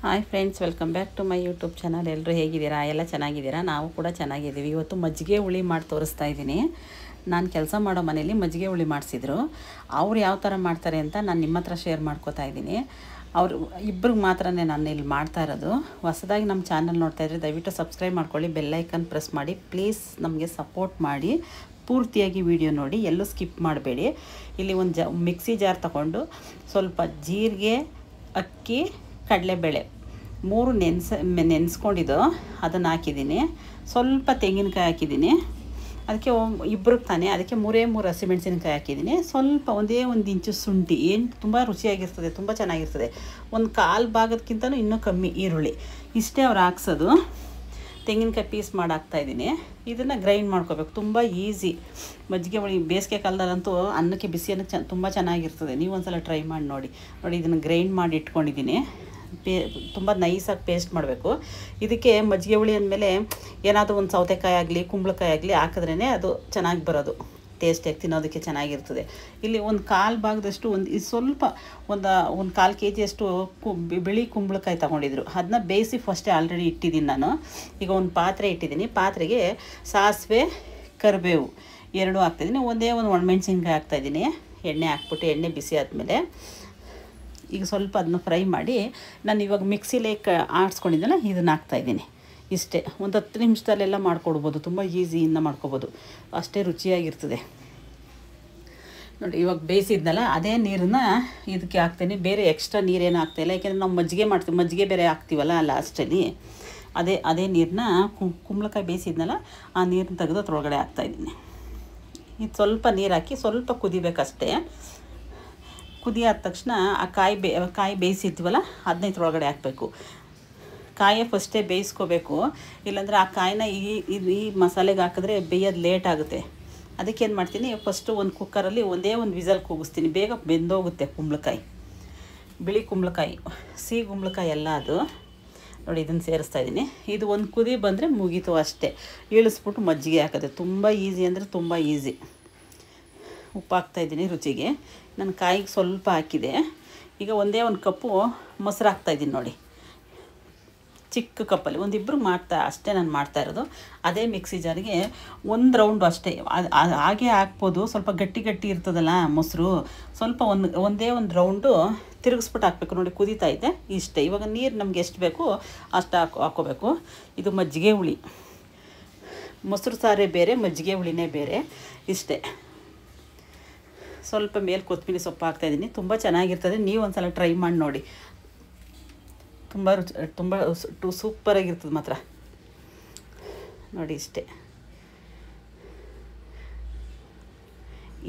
Hi friends, welcome back to my YouTube channel. ಎಲ್ಲರೂ ಹೇಗಿದ್ದೀರಾ? ಎಲ್ಲ ಚೆನ್ನಾಗಿದ್ದೀರಾ? ನಾವು ಕೂಡ ಚೆನ್ನಾಗಿದ್ದೀವಿ. ಇವತ್ತು ಮಜ್ಜಿಗೆ ಹುಳಿ ಮಾಡಿ ತೋರಿಸ್ತಾ ಇದ್ದೀನಿ. ನಾನು ಕೆಲಸ ಮಾಡೋ ಮನೇಲಿ ಮಜ್ಜಿಗೆ ಹುಳಿ ಮಾಡಿಸಿದ್ರು. ಅವ್ರು ಯಾವ ಥರ ಮಾಡ್ತಾರೆ ಅಂತ ನಾನು ನಿಮ್ಮ ಹತ್ರ ಶೇರ್ ಮಾಡ್ಕೋತಾ ಇದ್ದೀನಿ. ಅವರು ಇಬ್ಬರಿಗೆ ಮಾತ್ರನೇ ನಾನು ಇಲ್ಲಿ ಮಾಡ್ತಾ ಇರೋದು. ಹೊಸದಾಗಿ ನಮ್ಮ ಚಾನಲ್ ನೋಡ್ತಾಯಿದ್ರೆ ದಯವಿಟ್ಟು ಸಬ್ಸ್ಕ್ರೈಬ್ ಮಾಡ್ಕೊಳ್ಳಿ, ಬೆಲ್ಲೈಕನ್ ಪ್ರೆಸ್ ಮಾಡಿ. ಪ್ಲೀಸ್ ನಮಗೆ ಸಪೋರ್ಟ್ ಮಾಡಿ, ಪೂರ್ತಿಯಾಗಿ ವಿಡಿಯೋ ನೋಡಿ, ಎಲ್ಲೂ ಸ್ಕಿಪ್ ಮಾಡಬೇಡಿ. ಇಲ್ಲಿ ಒಂದು ಮಿಕ್ಸಿ ಜಾರ್ ತಗೊಂಡು ಸ್ವಲ್ಪ ಜೀರಿಗೆ, ಅಕ್ಕಿ, ಕಡಲೆಬೇಳೆ 3 ನೆನೆಸ್ಕೊಂಡಿದ್ದು ಅದನ್ನು ಹಾಕಿದ್ದೀನಿ. ಸ್ವಲ್ಪ ತೆಂಗಿನಕಾಯಿ ಹಾಕಿದ್ದೀನಿ. ಅದಕ್ಕೆ ಇಬ್ಬರಿಗೆ ತಾನೇ, ಅದಕ್ಕೆ 3 ಹಸಿಮೆಣಸಿನಕಾಯಿ ಹಾಕಿದ್ದೀನಿ. ಸ್ವಲ್ಪ ಒಂದೇ 1 ಇಂಚು ಶುಂಠಿ, ತುಂಬ ರುಚಿಯಾಗಿರ್ತದೆ, ತುಂಬ ಚೆನ್ನಾಗಿರ್ತದೆ. 1/4 ಭಾಗಕ್ಕಿಂತಲೂ ಇನ್ನೂ ಕಮ್ಮಿ ಈರುಳ್ಳಿ, ಇಷ್ಟೇ ಅವ್ರು ಹಾಕ್ಸೋದು. ತೆಂಗಿನಕಾಯಿ ಪೀಸ್ ಮಾಡಿ ಹಾಕ್ತಾಯಿದ್ದೀನಿ. ಇದನ್ನು ಗ್ರೈಂಡ್ ಮಾಡ್ಕೋಬೇಕು. ತುಂಬ ಈಸಿ ಮಜ್ಜಿಗೆ ಹುಳಿ. ಬೇಸಿಗೆ ಕಾಲದಲ್ಲಂತೂ ಅನ್ನಕ್ಕೆ ಬಿಸಿ ಅನ್ನಕ್ಕೆ ತುಂಬ ಚೆನ್ನಾಗಿರ್ತದೆ. ನೀವು ಒಂದ್ಸಲ ಟ್ರೈ ಮಾಡಿ ನೋಡಿ. ಇದನ್ನು ಗ್ರೈಂಡ್ ಮಾಡಿ ಇಟ್ಕೊಂಡಿದ್ದೀನಿ. ತುಂಬ ನೈಸಾಗಿ ಪೇಸ್ಟ್ ಮಾಡಬೇಕು. ಇದಕ್ಕೆ ಮಜ್ಜಿಗೆ ಹುಳಿ ಅಂದಮೇಲೆ ಏನಾದರೂ ಒಂದು ಸೌತೆಕಾಯಿ ಆಗಲಿ, ಕುಂಬಳಕಾಯಿ ಆಗಲಿ ಹಾಕಿದ್ರೇ ಅದು ಚೆನ್ನಾಗಿ ಬರೋದು, ಟೇಸ್ಟಿಯಾಗಿ ತಿನ್ನೋದಕ್ಕೆ ಚೆನ್ನಾಗಿರ್ತದೆ. ಇಲ್ಲಿ 1/4 ಭಾಗದಷ್ಟು ಸ್ವಲ್ಪ ಒಂದು 1/4 kg ಬಿಳಿ ಕುಂಬಳಕಾಯಿ ತೊಗೊಂಡಿದ್ರು. ಅದನ್ನ ಬೇಯಿಸಿ ಫಸ್ಟೇ ಆಲ್ರೆಡಿ ಇಟ್ಟಿದ್ದೀನಿ ನಾನು. ಈಗ ಒಂದು ಪಾತ್ರೆ ಇಟ್ಟಿದ್ದೀನಿ. ಪಾತ್ರೆಗೆ ಸಾಸಿವೆ, ಕರಿಬೇವು 2 ಹಾಕ್ತಾಯಿದ್ದೀನಿ. ಒಂದೇ ಒಂದು ಒಣಮೆಣ್ಸಿನ್ಕಾಯಿ ಹಾಕ್ತಾಯಿದ್ದೀನಿ. ಎಣ್ಣೆ ಹಾಕ್ಬಿಟ್ಟು, ಎಣ್ಣೆ ಬಿಸಿ ಆದಮೇಲೆ ಈಗ ಸ್ವಲ್ಪ ಅದನ್ನು ಫ್ರೈ ಮಾಡಿ ನಾನು ಇವಾಗ ಮಿಕ್ಸಿಲೇ ಆಡಿಸ್ಕೊಂಡಿದ್ದೆಲ್ಲ ಇದನ್ನು ಹಾಕ್ತಾಯಿದ್ದೀನಿ. ಇಷ್ಟೇ, ಒಂದು 10 ನಿಮಿಷದಲ್ಲೆಲ್ಲ ಮಾಡ್ಕೊಡ್ಬೋದು. ತುಂಬ ಈಸಿಯಿಂದ ಮಾಡ್ಕೊಬೋದು, ಅಷ್ಟೇ ರುಚಿಯಾಗಿರ್ತದೆ. ನೋಡಿ, ಇವಾಗ ಬೇಯಿಸಿದ್ನಲ್ಲ ಅದೇ ನೀರನ್ನು ಇದಕ್ಕೆ ಹಾಕ್ತೀನಿ. ಬೇರೆ ಎಕ್ಸ್ಟ್ರಾ ನೀರೇನು ಹಾಕ್ತಾಯಿಲ್ಲ, ಯಾಕೆಂದರೆ ನಾವು ಮಜ್ಜಿಗೆ ಮಾಡ್ತೀವಿ, ಮಜ್ಜಿಗೆ ಬೇರೆ ಹಾಕ್ತೀವಲ್ಲ ಲಾಸ್ಟಲ್ಲಿ. ಅದೇ ನೀರನ್ನ ಕುಂಬಳಕಾಯಿ ಬೇಯಿಸಿದ್ನಲ್ಲ ಆ ನೀರನ್ನ ತೆಗೆದು ಅದ್ರೊಳಗಡೆ ಹಾಕ್ತಾಯಿದ್ದೀನಿ. ಇದು ಸ್ವಲ್ಪ ನೀರು ಹಾಕಿ ಸ್ವಲ್ಪ ಕುದಿಬೇಕಷ್ಟೇ. ಕುದಿ ಆದ ತಕ್ಷಣ ಆ ಕಾಯಿ ಬೇಯಿಸಿರ್ತೀವಲ್ಲ ಅದನ್ನ ಇದ್ರೊಳಗಡೆ ಹಾಕಬೇಕು. ಕಾಯೇ ಫಸ್ಟೇ ಬೇಯಿಸ್ಕೋಬೇಕು, ಇಲ್ಲಾಂದರೆ ಆ ಕಾಯಿನ ಈ ಮಸಾಲೆಗೆ ಹಾಕಿದ್ರೆ ಬೇಯೋದು ಲೇಟ್ ಆಗುತ್ತೆ. ಅದಕ್ಕೇನು ಮಾಡ್ತೀನಿ, ಫಸ್ಟು ಒಂದು ಕುಕ್ಕರಲ್ಲಿ ಒಂದೇ ಒಂದು ವಿಸಲ್ ಕೂಗಿಸ್ತೀನಿ, ಬೇಗ ಬೆಂದೋಗುತ್ತೆ ಕುಂಬಳಕಾಯಿ. ಬಿಳಿ ಕುಂಬಳಕಾಯಿ, ಸಿಹಿ ಕುಂಬಳಕಾಯಿ ಎಲ್ಲ ಅದು. ನೋಡಿ, ಇದನ್ನು ಸೇರಿಸ್ತಾಯಿದ್ದೀನಿ. ಇದು ಒಂದು ಕುದಿ ಬಂದರೆ ಮುಗೀತು ಅಷ್ಟೇ. ಇಳಿಸ್ಬಿಟ್ಟು ಮಜ್ಜಿಗೆ ಹಾಕೋದು. ತುಂಬ ಈಸಿ ಅಂದರೆ ತುಂಬ ಈಸಿ. ಉಪ್ಪು ಹಾಕ್ತಾಯಿದ್ದೀನಿ ರುಚಿಗೆ. ನಾನು ಕಾಯಿಗೆ ಸ್ವಲ್ಪ ಹಾಕಿದೆ. ಈಗ ಒಂದೇ ಒಂದು ಕಪ್ಪು ಮೊಸರು ಹಾಕ್ತಾಯಿದ್ದೀನಿ. ನೋಡಿ, ಚಿಕ್ಕ ಕಪ್ಪಲ್ಲಿ ಒಂದಿಬ್ಬರು ಅಷ್ಟೇ ನಾನು ಮಾಡ್ತಾಯಿರೋದು. ಅದೇ ಮಿಕ್ಸಿ ಜಾರಿಗೆ 1 ರೌಂಡು ಅಷ್ಟೇ, ಹಾಗೆ ಹಾಕ್ಬೋದು. ಸ್ವಲ್ಪ ಗಟ್ಟಿ ಇರ್ತದಲ್ಲ ಮೊಸರು, ಸ್ವಲ್ಪ ಒಂದೇ ಒಂದು ರೌಂಡು ತಿರುಗಿಸ್ಬಿಟ್ಟು ಹಾಕಬೇಕು. ನೋಡಿ, ಕುದೀತಾ ಇದೆ. ಇಷ್ಟೇ. ಇವಾಗ ನೀರು ನಮ್ಗೆ ಎಷ್ಟು ಬೇಕು ಅಷ್ಟು ಹಾಕ್ಕೋಬೇಕು. ಇದು ಮಜ್ಜಿಗೆ ಹುಳಿ. ಮೊಸರು ಸಾರೇ ಬೇರೆ, ಮಜ್ಜಿಗೆ ಹುಳಿನೇ ಬೇರೆ. ಇಷ್ಟೇ. ಸ್ವಲ್ಪ ಮೇಲೆ ಕೊತ್ತಂಬರಿ ಸೊಪ್ಪು ಹಾಕ್ತಾಯಿದ್ದೀನಿ. ತುಂಬ ಚೆನ್ನಾಗಿರ್ತದೆ. ನೀವು ಒಂದ್ಸಲ ಟ್ರೈ ಮಾಡಿ ನೋಡಿ. ತುಂಬ ಸೂಪರಾಗಿರ್ತದೆ ಮಾತ್ರ. ನೋಡಿ, ಇಷ್ಟೇ.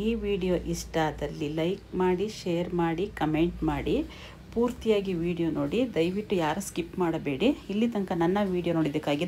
ಈ ವಿಡಿಯೋ ಇಷ್ಟ ಆದಲ್ಲಿ ಲೈಕ್ ಮಾಡಿ, ಶೇರ್ ಮಾಡಿ, ಕಮೆಂಟ್ ಮಾಡಿ. ಪೂರ್ತಿಯಾಗಿ ವಿಡಿಯೋ ನೋಡಿ. ದಯವಿಟ್ಟು ಯಾರು ಸ್ಕಿಪ್ ಮಾಡಬೇಡಿ. ಇಲ್ಲಿ ತನಕ ನನ್ನ ವಿಡಿಯೋ ನೋಡಿದ್ದಕ್ಕಾಗಿ